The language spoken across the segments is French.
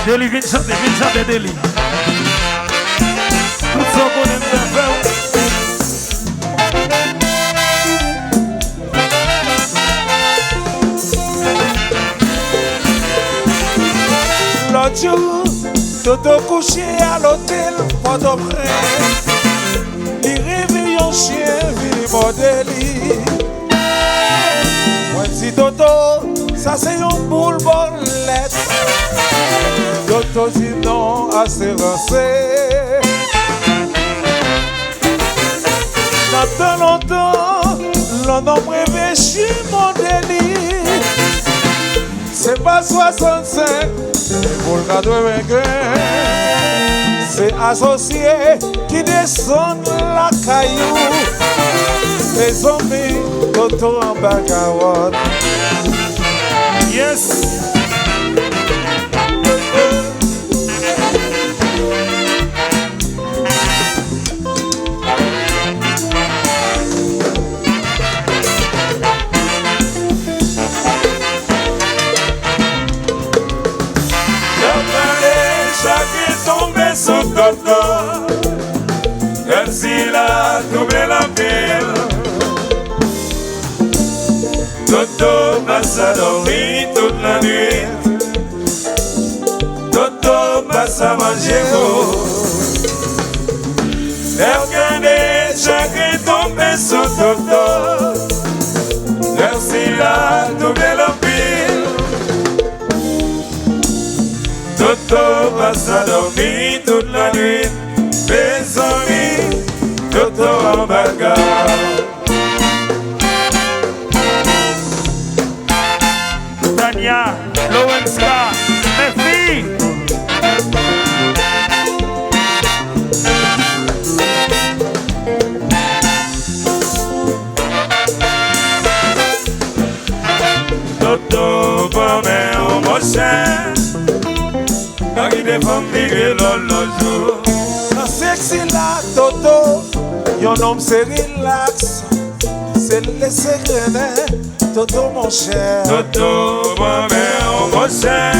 Deli, vin chante Deli. Tout ça qu'on aime bien faire. L'autre jour, Toto couché à l'hôtel Port-au-Prince. Il réveille un chien, il modèle. Moi dis Toto, ça c'est un boule bolette. Toto dit non, assez lancé. Dans longtemps, l'on a réfléchi mon délire. C'est pas 65, c'est pour le 95. C'est associé qui descendent la caillou. Les zombies, Toto en bagarre. Yes. Son Toto, comme s'il a tombé la pile. Toto passe à dormir toute la nuit. Toto passe à manger gros. Regardez, chacun tombe sur Toto, comme s'il a tombé la pile. Toto passe à dormir toute la nuit. Mes amis, Toto en bagarre. Tania, Lowenska, mes filles. Toto, promets au prochain. Qui défend Miguel le jour. Dans sexy la Toto, yon homme c'est relax. C'est le secret, Toto mon cher. Toto, promets au prochain.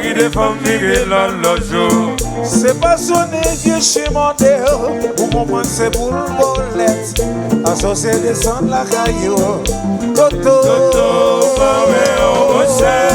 Qui défend Miguel le jour. C'est passionné vieux chez mon déo. Pour comprendre c'est pour le bolette. Associé descendre la caillou. Toto, promets au prochain.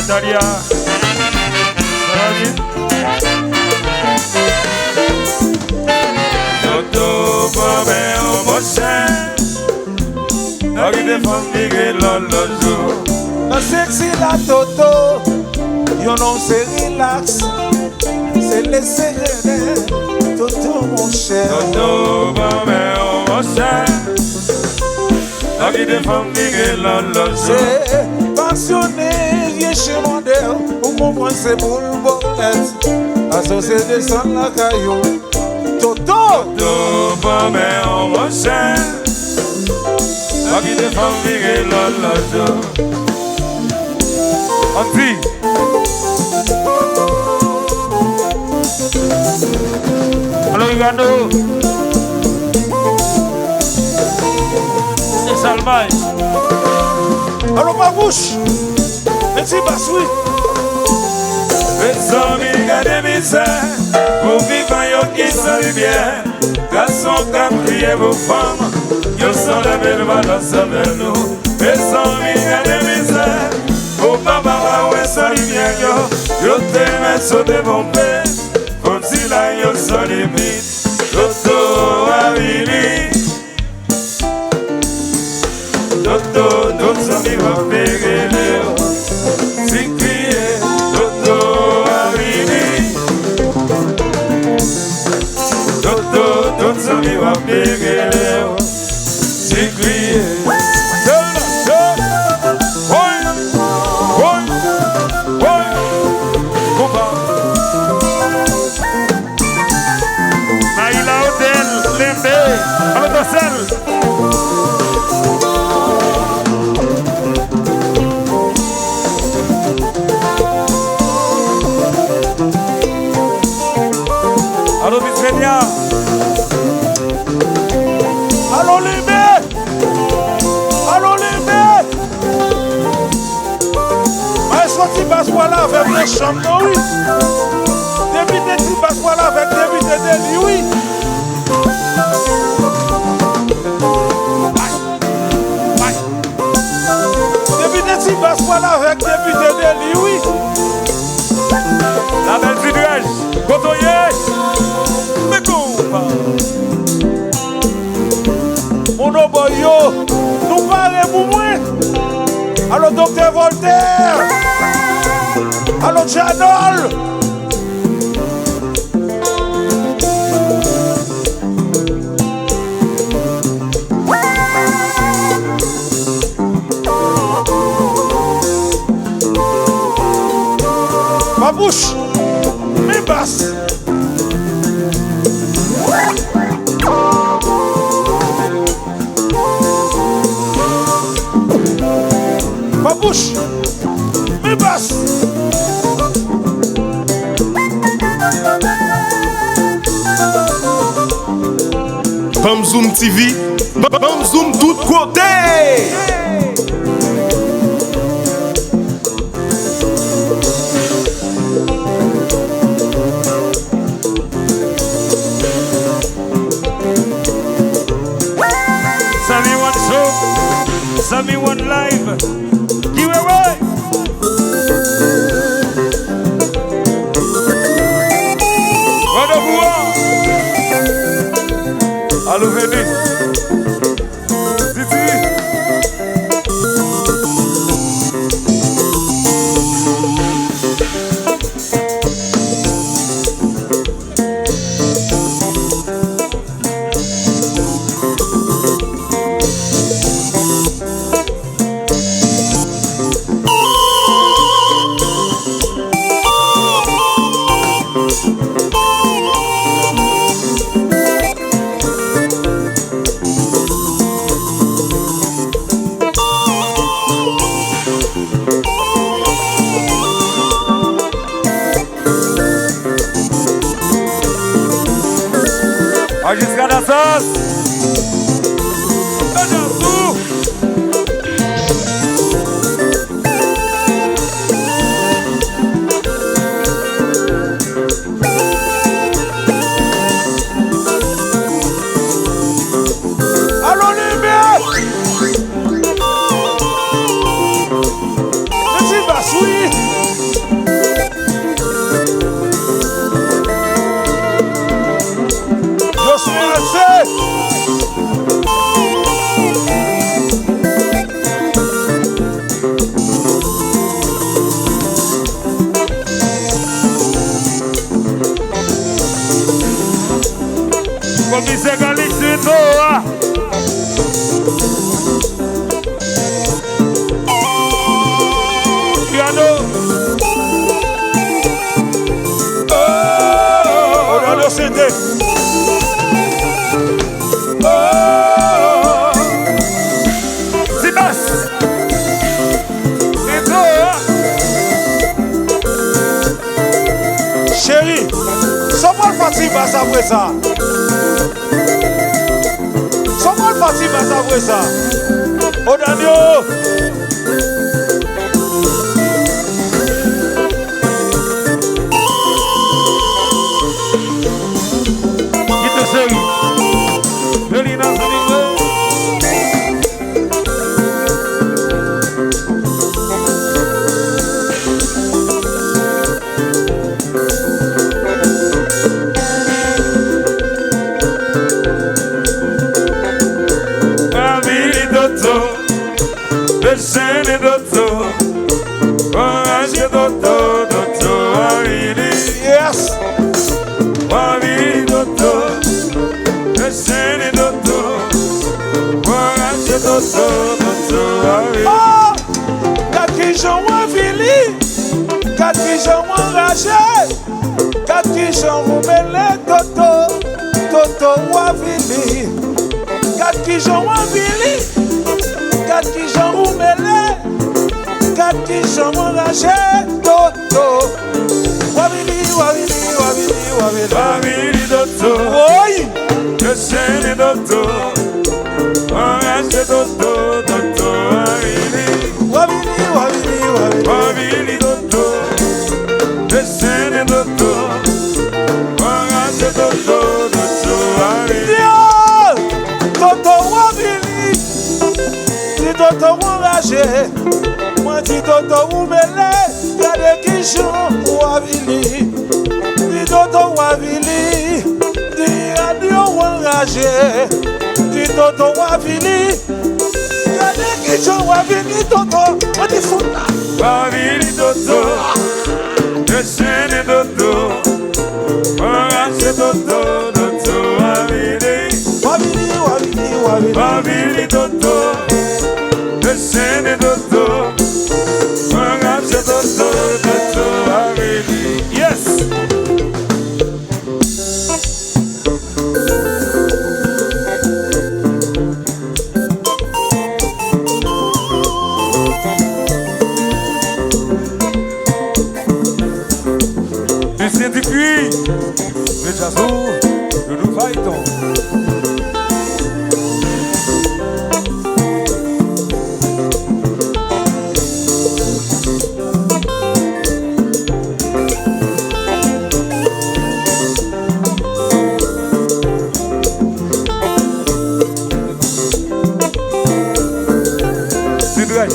Natalia, ça va bien? Toto, promets au prochain. Qui défend Miguel le jour. Dans sexy la Toto, yon nom c'est relax. C'est le secret, Toto mon cher. Toto, promets au prochain. Qui défend Miguel le jour. C'est passionné, vieux chez mon déo. Pour comprendre c'est pour le bolette. Associé descendre la caillou. Toto, Toto, promets au prochain. Qui défend Miguel le jour. Andy. Allô, Ugando. C'est Salmay. Allô, ma bouche. Merci, Bassoui. Les amis, gardez misère. Pour vivre, yo qui s'en bien. Garçon, comme criez vos femmes. Yo sont la belle balance avec nous. Les amis, gardez misère. Pour papa, ouais, ça y vient, yo. Yo t'aime, sauter mon père. Comme si là, yo sans limite. Toto, Avili. Toto, nos amis vont périr. Si crier, Toto, Avili. Toto, nos amis vont périr. Si crier. passe-moi là avec nos chambres, oui. Député si passe-moi là avec député Deli, oui. Député si passe-moi là avec député Deli, oui. La belle Sidouèche, Kotoye, Mekou. Mon nom boyo, nous parlons pour moi. Allô docteur Voltaire. Allô Janol. Ma bouche, mes basses. Ma bouche, mes basses. Bam Zoom TV, Bam Zoom tout côté. Sammy one show, Sammy one live. Give away. Rendez-vous. Allô, venez. Titi. A jusqu'à la sauce. Allô lumière. Merci basse, oui. Je suis assez. Commissaire Galix, c'est toi. Piano. Oh, dans le CD. Oh, C'est basse. C'est toi. chérie, sans moi le parti basse après ça. Sans moi le parti basse après ça. Oh, Daniel. Quitte série. Melina Saningwe. Amiri Dotto, Bessene Dotto, Orange Dotto, Dotto Amiri. Yes. Amiri Dotto, Bessene Dotto, Orange Dotto, Dotto Amiri. Oh, quatre qui sont envilés, quatre qui sont enragés, quatre qui sont rebelles, Toto, Toto Wavili. Quatre qui sont envilés, quatre qui sont rebelles, quatre qui sont enragés, Toto Wavili, Wavili, Wavili, Wavili. Amiri Dotto, Oui. Bessene Dotto, Orange Dotto, Dotto Amiri. Wavili, Wavili, Wavili. Amiri Dotto. toto ou mêlé, gade qui chante ou avili. Di toto ou avili, di radio ou enragé. Di toto ou avili, gade qui chante ou avili, toto, on dit fouta. Wavili toto, descende toto, enragé toto, toto wavili. Wavili, wavili, wavili. Wavili toto, descende toto, enragé toto, toto wavili. Yes. Du Saint-Cuit, le jazzo, nous fightons. C'est vrai.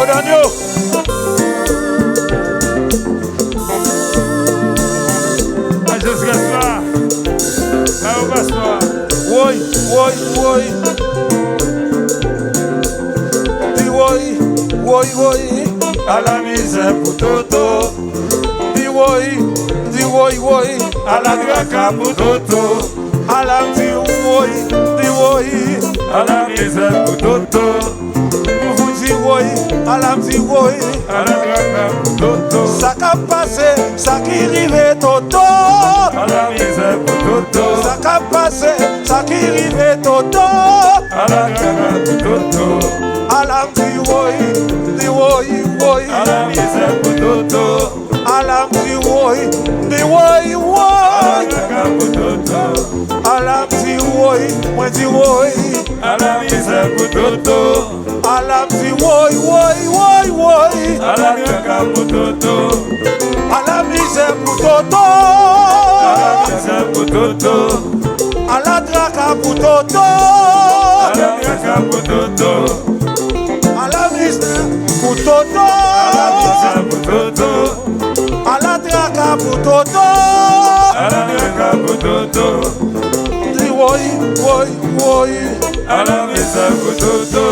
Odanyo. Jusqu'à soir. Là, on va soir. Woy, woy, woy. Di woy, woy, woy. À la misère pour Toto, Di woy, woy. à la graka pour Toto, Alam di woy, di woy. à la misère pour Toto, Vous di woy, alam di woy. à la graka pour Toto, Ça ka passé, ça qui rive toto. à la misère pour Toto, Ça ka passé, ça qui rive toto. à la graka pour Toto, Alam di woy, woy. à la misère pour Toto, Alam di woy, à la woy. graka pour Toto, Alam di woy, moi di woy. à la misère pour Toto, Alam di woy. à la graka pour Toto, Alam misère pour toto. à la misère pour Toto, Ala draka pour toto. à la graka pour Toto, Ala misère pour toto. à la misère pour Toto, Ala draka pour toto. à la graka pour Toto, Di woy. à la misère pour Toto,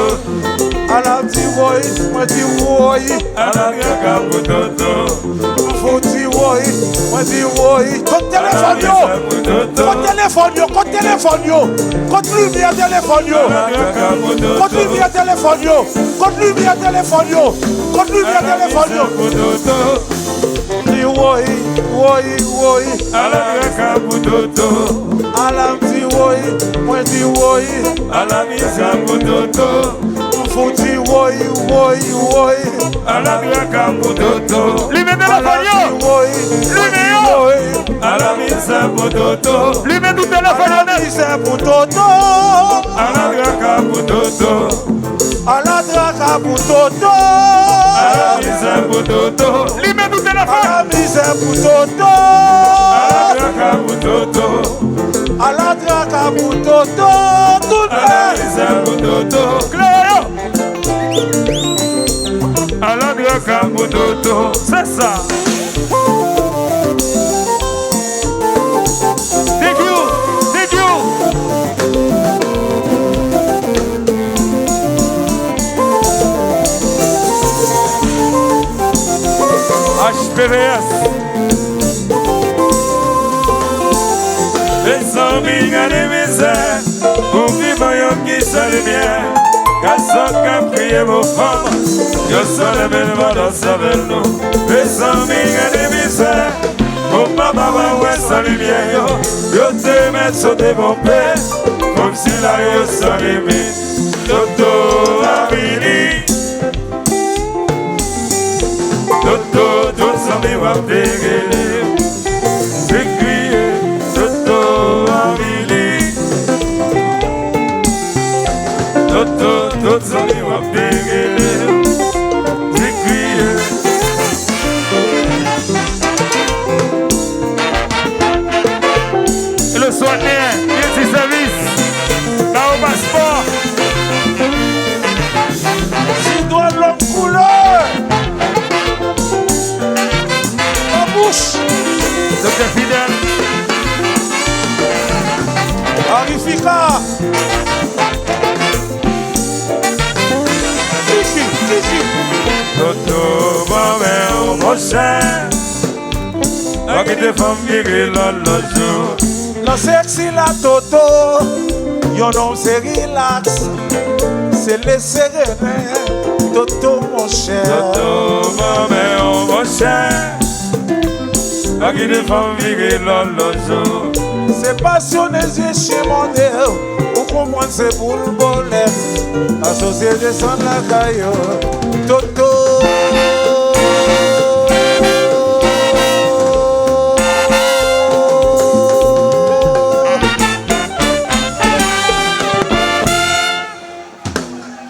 Alam di woy, moi di woy. à la graka pour Toto, Faut di woy, moi di woy. Compte à la téléphone yo. misère pour Toto, Compte téléphone yo. Compte lumière téléphone yo. à la graka pour Toto, Compte lumière téléphone yo. Compte lumière téléphone yo. Compte lumière téléphone yo. pour Toto, Di woy. à la graka pour Toto, Alam di woy, moi di woy. à la misère pour Toto, Faut di woy. à la graka pour Toto, Lui met téléphone yo. Woy. à la misère pour Toto, Lui met tout téléphone yo. C'est pour toto. à la graka pour Toto, Ala draka pour toto. à la misère pour Toto, Lui met tout téléphone. Ala misère pour toto. à la graka pour Toto, Ala draka pour toto. Tout à la le misère pour Toto, Cléo. à la graka pour Toto, C'est ça. Thank you. HPVS. Les amis à la misère, oublie moi qui s'en vient. Garçon qui a prié vos femmes, je suis le même dans sa nous. Les amis à la misère, mon papa va voir sa lumière. Je te mets sur des bons pieds, comme si la rue s'en limite. Toto Avili, Toto, tous amis vont dégueuler. C'est crié, Toto Avili, Toto, tous amis vont dégueuler. C'est crié. Docteur Fidèle. Arifika. Kiki. Toto, maman, mon cher. A qui te femme vivre le jour. La sexy la Toto. Yo nom c'est relax. C'est le serené. Toto mon cher. Toto, maman, mon cher. A qui te femme vivre le jour. C'est passionné, j'ai chez mon Dieu. Ou comprendre c'est pour le bonheur. Associé de son la caillou. Toto.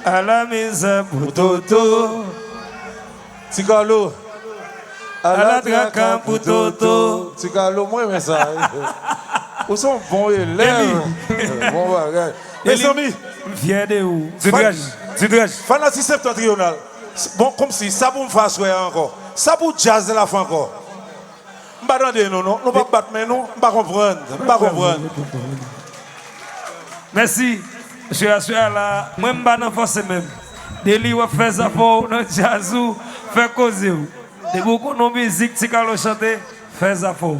À la maison pour Toto. Tigalo. À la traque pour Toto. Tigalo, moi, mais ça. Où sont bons élèves? Bon bagage. Mes amis, Fier de où? Tidrage. fanatique septentrional. Bon, comme si ça pour me faire sourire encore. Ça pour jazz de la fin encore. Je ne vais pas entendre, non. Nous ne pas battre, mais nous, je ne pas comprendre. Je ne pas comprendre. Merci. Je suis là. Moi, je ne suis pas force même. Deli ou faire ça pour dans jazz ou faire causer. De beaucoup de musique, si vous chantez, fais ça pour.